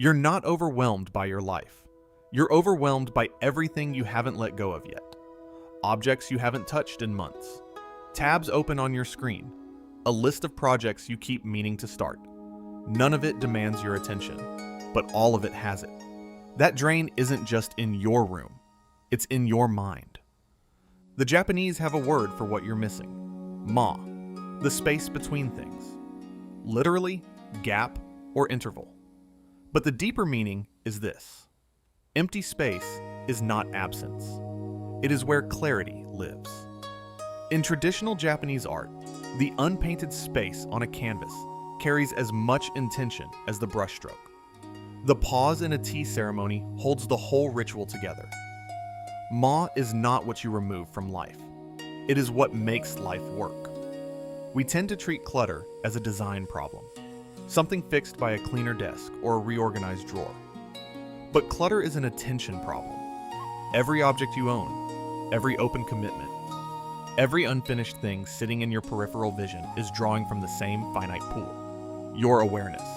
You're not overwhelmed by your life. You're overwhelmed by everything you haven't let go of yet. Objects you haven't touched in months. Tabs open on your screen. A list of projects you keep meaning to start. None of it demands your attention, but all of it has it. That drain isn't just in your room. It's in your mind. The Japanese have a word for what you're missing. Ma, the space between things. Literally, gap or interval. But the deeper meaning is this. Empty space is not absence. It is where clarity lives. In traditional Japanese art, the unpainted space on a canvas carries as much intention as the brushstroke. The pause in a tea ceremony holds the whole ritual together. Ma is not what you remove from life. It is what makes life work. We tend to treat clutter as a design problem, something fixed by a cleaner desk or a reorganized drawer. But clutter is an attention problem. Every object you own, every open commitment, every unfinished thing sitting in your peripheral vision is drawing from the same finite pool, your awareness.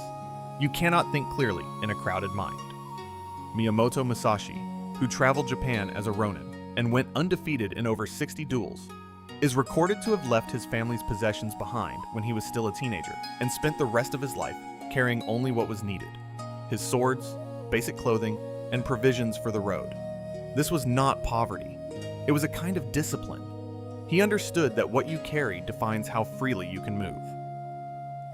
You cannot think clearly in a crowded mind. Miyamoto Musashi, who traveled Japan as a ronin and went undefeated in over 60 duels, is recorded to have left his family's possessions behind when he was still a teenager and spent the rest of his life carrying only what was needed: his swords, basic clothing, and provisions for the road. This was not poverty. It was a kind of discipline. He understood that what you carry defines how freely you can move.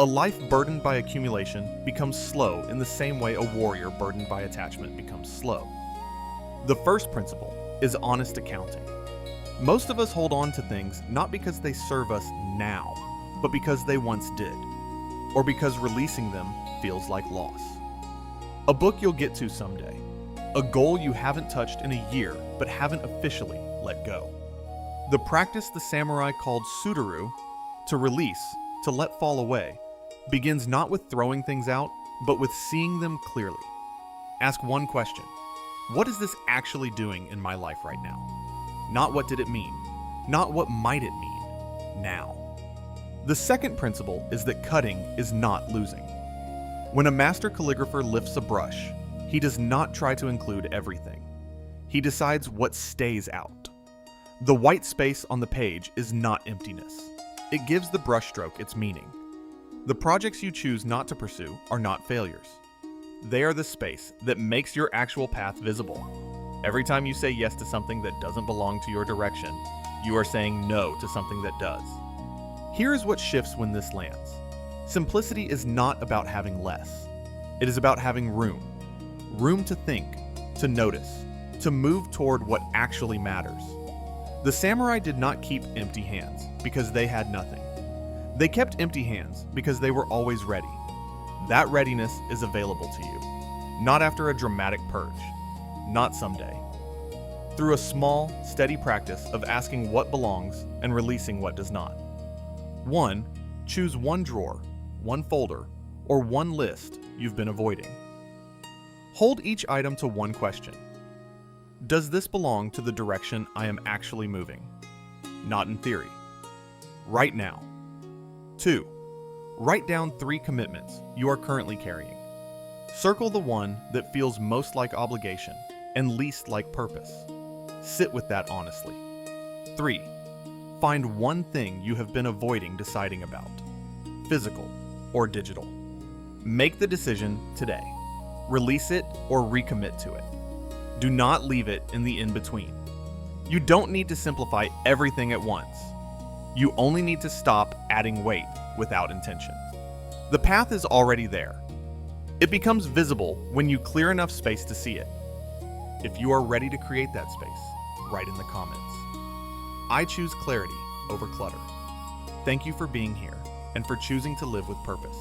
A life burdened by accumulation becomes slow in the same way a warrior burdened by attachment becomes slow. The first principle is honest accounting. Most of us hold on to things not because they serve us now, but because they once did, or because releasing them feels like loss. A book you'll get to someday, a goal you haven't touched in a year but haven't officially let go. The practice the samurai called Suteru, to release, to let fall away, begins not with throwing things out, but with seeing them clearly. Ask one question: what is this actually doing in my life right now? Not what did it mean, not what might it mean, now. The second principle is that cutting is not losing. When a master calligrapher lifts a brush, he does not try to include everything. He decides what stays out. The white space on the page is not emptiness. It gives the brushstroke its meaning. The projects you choose not to pursue are not failures. They are the space that makes your actual path visible. Every time you say yes to something that doesn't belong to your direction, you are saying no to something that does. Here is what shifts when this lands. Simplicity is not about having less. It is about having room. Room to think, to notice, to move toward what actually matters. The samurai did not keep empty hands because they had nothing. They kept empty hands because they were always ready. That readiness is available to you, not after a dramatic purge, not someday. Through a small, steady practice of asking what belongs and releasing what does not. 1. Choose one drawer, one folder, or one list you've been avoiding. Hold each item to one question. Does this belong to the direction I am actually moving? Not in theory. Right now. 2. Write down 3 commitments you are currently carrying. Circle the one that feels most like obligation and least like purpose. Sit with that honestly. 3. Find one thing you have been avoiding deciding about, physical or digital. Make the decision today. Release it or recommit to it. Do not leave it in the in-between. You don't need to simplify everything at once. You only need to stop adding weight without intention. The path is already there. It becomes visible when you clear enough space to see it. If you are ready to create that space, write in the comments. I choose clarity over clutter. Thank you for being here and for choosing to live with purpose.